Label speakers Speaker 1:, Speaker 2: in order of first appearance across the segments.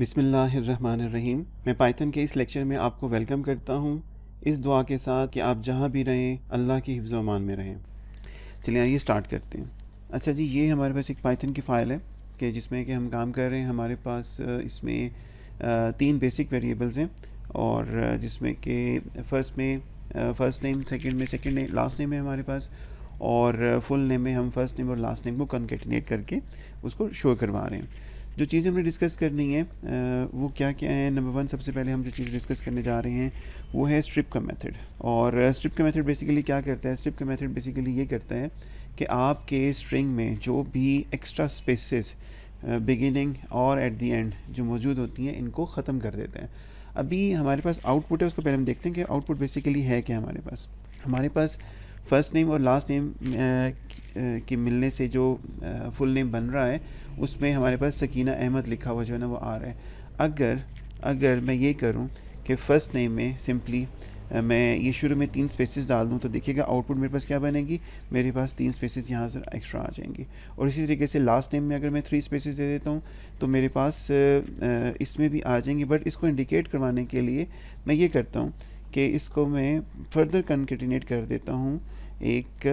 Speaker 1: बिस्मिल्लाहिर्रहमानिर्रहीम। मैं पाइथन के इस लेक्चर में आपको वेलकम करता हूँ, इस दुआ के साथ कि आप जहाँ भी रहें अल्लाह की हिफ्ज़ व अमान में रहें। चलिए आइए स्टार्ट करते हैं। अच्छा जी, ये हमारे पास एक पाइथन की फ़ाइल है कि जिसमें कि हम काम कर रहे हैं। हमारे पास इसमें 3 बेसिक वेरिएबल्स हैं और जिसमें कि first name, second name, last name है हमारे पास, और फुल नेम में हम फ़र्स्ट नेम और लास्ट नेम को कॉन्केटिनेट करके उसको शो करवा रहे हैं। जो चीज़ें हमने डिस्कस करनी है वो क्या क्या है। नंबर 1, सबसे पहले हम जो चीज़ डिस्कस करने जा रहे हैं वो है स्ट्रिप का मेथड। और स्ट्रिप का मेथड बेसिकली क्या करता है? स्ट्रिप का मेथड बेसिकली ये करता है कि आपके स्ट्रिंग में जो भी एक्स्ट्रा स्पेसेस बिगिनिंग और एट द एंड जो मौजूद होती हैं इनको ख़त्म कर देता है। अभी हमारे पास आउटपुट है, उसको पहले हम देखते हैं कि आउटपुट बेसिकली है क्या। हमारे पास फ़र्स्ट नेम और लास्ट नेम के मिलने से जो फुल नेम बन रहा है उसमें हमारे पास सकीना अहमद लिखा हुआ जो है ना वो आ रहा है। अगर मैं ये करूं कि फ़र्स्ट नेम में सिंपली मैं ये शुरू में 3 स्पेसेस डाल दूं तो देखिएगा आउटपुट मेरे पास क्या बनेगी। मेरे पास 3 स्पेसेस यहाँ से एक्स्ट्रा आ जाएंगी। और इसी तरीके से लास्ट नेम में अगर मैं 3 स्पेसेस दे देता हूँ तो मेरे पास इसमें भी आ जाएंगी। बट इसको इंडिकेट करवाने के लिए मैं ये करता हूँ कि इसको मैं फर्दर कॉन्केटिनेट कर देता हूँ एक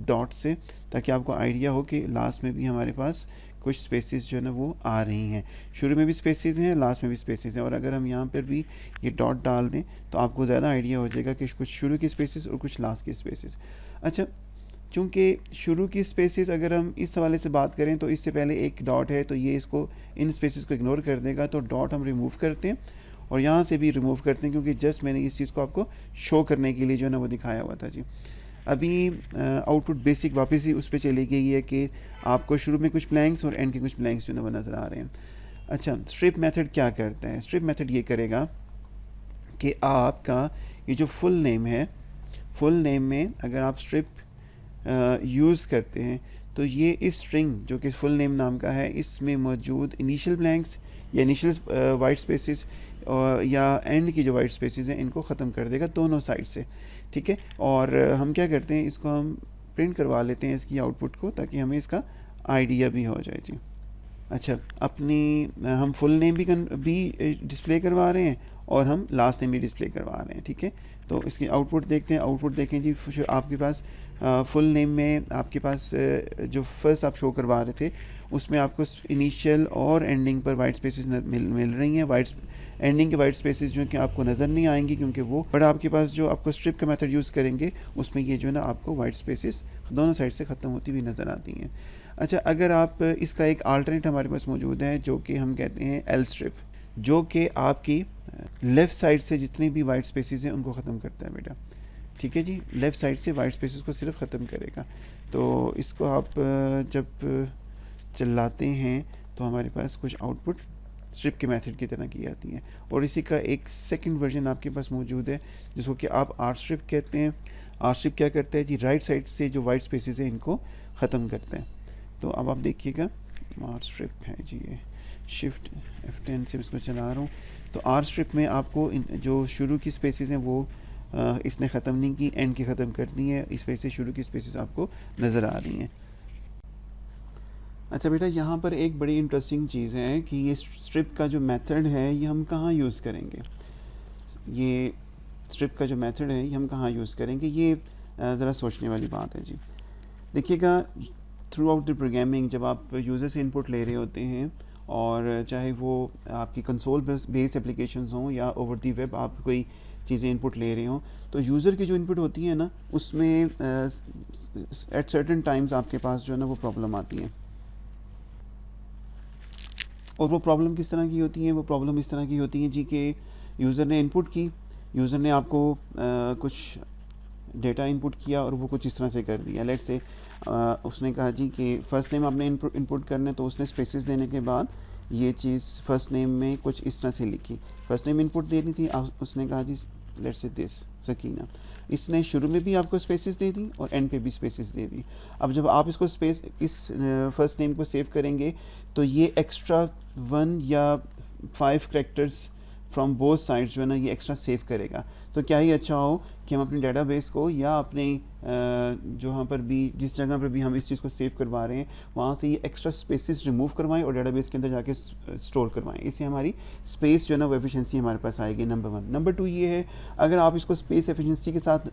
Speaker 1: डॉट से, ताकि आपको आइडिया हो कि लास्ट में भी हमारे पास कुछ स्पेसेस जो है ना वो आ रही हैं। शुरू में भी स्पेसेस हैं, लास्ट में भी स्पेसेस हैं। और अगर हम यहाँ पर भी ये डॉट डाल दें तो आपको ज़्यादा आइडिया हो जाएगा कि कुछ शुरू के स्पेसेस और कुछ लास्ट के स्पेसेस। अच्छा, चूँकि शुरू की स्पेसेस अगर हम इस हवाले से बात करें तो इससे पहले एक डॉट है तो ये इसको इन स्पेसेस को इग्नोर कर देगा, तो डॉट हम रिमूव करते हैं और यहाँ से भी रिमूव करते हैं, क्योंकि जस्ट मैंने इस चीज़ को आपको शो करने के लिए जो है ना वो दिखाया हुआ था जी। अभी आउटपुट बेसिक वापस ही उस पर चली गई है कि आपको शुरू में कुछ ब्लैंक्स और एंड के कुछ ब्लैंक्स जो है वो नज़र आ रहे हैं। अच्छा, स्ट्रिप मेथड क्या करता है? स्ट्रिप मेथड ये करेगा कि आपका ये जो फुल नेम है, फुल नेम में अगर आप स्ट्रिप यूज़ करते हैं तो ये इस स्ट्रिंग जो कि फुल नेम नाम का है इसमें मौजूद इनिशियल ब्लैंक्स या इनिशियल वाइट स्पेसेस या एंड की जो वाइट स्पेसेस हैं इनको ख़त्म कर देगा दोनों साइड से। ठीक है, और हम क्या करते हैं, इसको हम प्रिंट करवा लेते हैं इसकी आउटपुट को, ताकि हमें इसका आइडिया भी हो जाए जी। अच्छा, हम फुल नेम भी डिस्प्ले करवा रहे हैं और हम लास्ट नेम भी डिस्प्ले करवा रहे हैं। ठीक है, तो इसकी आउटपुट देखते हैं। आउटपुट देखें जी, आपके पास फुल नेम में आपके पास जो फर्स्ट आप शो करवा रहे थे उसमें आपको इनिशियल और एंडिंग पर वाइट स्पेसेस मिल रही हैं। एंडिंग के वाइट स्पेसेस जो कि आपको नज़र नहीं आएंगी, क्योंकि वो बट आपके पास जो आपको स्ट्रिप का मेथड यूज़ करेंगे उसमें ये जो है ना आपको वाइट स्पेसेस दोनों साइड से ख़त्म होती हुई नज़र आती हैं। अच्छा, अगर आप इसका एक अल्टरनेट हमारे पास मौजूद है जो कि हम कहते हैं एल स्ट्रिप, जो कि आपकी लेफ़्ट साइड से जितनी भी वाइट स्पेसेस हैं उनको ख़त्म करता है बेटा। ठीक है जी, लेफ़्ट साइड से वाइट स्पेसेस को सिर्फ ख़त्म करेगा। तो इसको आप जब चलाते हैं तो हमारे पास कुछ आउटपुट स्ट्रिप के मेथड की तरह की आती है। और इसी का एक सेकंड वर्जन आपके पास मौजूद है जिसको कि आप आर स्ट्रिप कहते हैं। आर स्ट्रिप क्या करता है जी, राइट साइड से जो वाइट स्पेसेस हैं इनको ख़त्म करता है। तो अब आप देखिएगा, आर स्ट्रिप है जी, ये शिफ्ट F10 से इसको चला रहा हूँ। तो आर स्ट्रिप में आपको जो शुरू की स्पेसेस हैं वो इसने ख़त्म नहीं की, एंड की ख़त्म कर दी है। इस वजह से शुरू की स्पेसेस आपको नज़र आ रही हैं। अच्छा बेटा, यहाँ पर एक बड़ी इंटरेस्टिंग चीज़ है कि ये स्ट्रिप का जो मेथड है ये हम कहाँ यूज़ करेंगे। ये स्ट्रिप का जो मेथड है ये हम कहाँ यूज़ करेंगे, ये ज़रा सोचने वाली बात है जी। देखिएगा, थ्रू आउट द प्रोग्रामिंग जब आप यूज़र से इनपुट ले रहे होते हैं, और चाहे वो आपकी कंसोल बेस्ड एप्लीकेशंस हों या ओवर दी वेब आप कोई चीज़ें इनपुट ले रहे हों, तो यूज़र की जो इनपुट होती है ना उसमें एट सर्टेन टाइम्स आपके पास जो है ना वो प्रॉब्लम आती है। और वो प्रॉब्लम किस तरह की होती है? वो प्रॉब्लम इस तरह की होती है जी कि यूज़र ने इनपुट की, यूज़र ने आपको कुछ डेटा इनपुट किया और वो कुछ इस तरह से कर दिया। लेट्स से उसने कहा जी कि फ़र्स्ट नेम आपने इनपुट करना है, तो उसने स्पेसेस देने के बाद ये चीज़ फ़र्स्ट नेम में कुछ इस तरह से लिखी। फ़र्स्ट नेम इनपुट देनी थी, उसने कहा जी लेट्स से दिस सकीना। इसने शुरू में भी आपको स्पेसेस दे दी और एंड पे भी स्पेसेस दे दी। अब जब आप इसको इस फर्स्ट नेम को सेव करेंगे तो ये एक्स्ट्रा 1 या 5 करैक्टर्स फ्रॉम बोथ साइड्स जो है ना ये एक्स्ट्रा सेव करेगा। तो क्या ही अच्छा हो कि हम अपने डेटाबेस को या अपने जहाँ पर भी जिस जगह पर भी हम इस चीज़ को सेव करवा रहे हैं वहाँ से ये एक्स्ट्रा स्पेसेस रिमूव करवाएं और डेटाबेस के अंदर जाके स्टोर करवाएं। इससे हमारी स्पेस जो है ना वो एफिशिएंसी हमारे पास आएगी, नंबर 1। नंबर 2 ये है, अगर आप इसको स्पेस एफिशिएंसी के साथ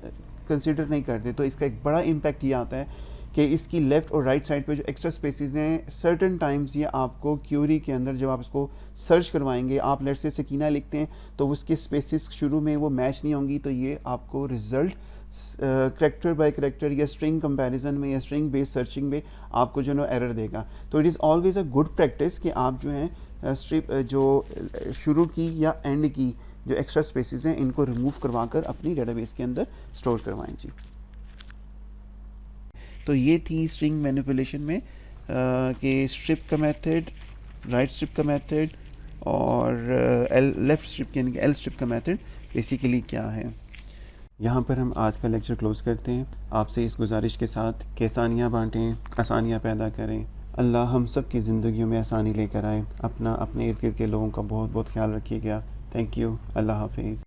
Speaker 1: कंसिडर नहीं करते तो इसका एक बड़ा इम्पैक्ट ये आता है कि इसकी लेफ़्ट और राइट साइड पे जो एक्स्ट्रा स्पेसेस हैं सर्टन टाइम्स ये आपको क्यूरी के अंदर जब आप इसको सर्च करवाएंगे, आप लेट्स से सकीना लिखते हैं तो उसके स्पेसेस शुरू में वो मैच नहीं होंगी, तो ये आपको रिज़ल्ट करेक्टर बाय करेक्टर या स्ट्रिंग कंपैरिजन में या स्ट्रिंग बेस्ड सर्चिंग में आपको जो है एरर देगा। तो it is always a good practice कि आप जो है स्ट्रिप जो शुरू की या एंड की जो एक्स्ट्रा स्पेसेस हैं इनको रिमूव करवा कर अपनी डेटाबेस के अंदर स्टोर करवाएं जी। तो ये थी स्ट्रिंग मैनिपुलेशन में कि स्ट्रिप का मेथड, राइट स्ट्रिप का मेथड और लेफ़्ट स्ट्रिप यानी कि एल स्ट्रिप का मेथड बेसिकली क्या है। यहाँ पर हम आज का लेक्चर क्लोज़ करते हैं, आपसे इस गुजारिश के साथ कि आसानियाँ बाँटें, आसानियाँ पैदा करें। अल्लाह हम सब की ज़िंदगियों में आसानी लेकर आए। अपना अपने इर्द गिर्द के लोगों का बहुत बहुत ख्याल रखिएगा। Thank you. अल्लाह हाफिज़।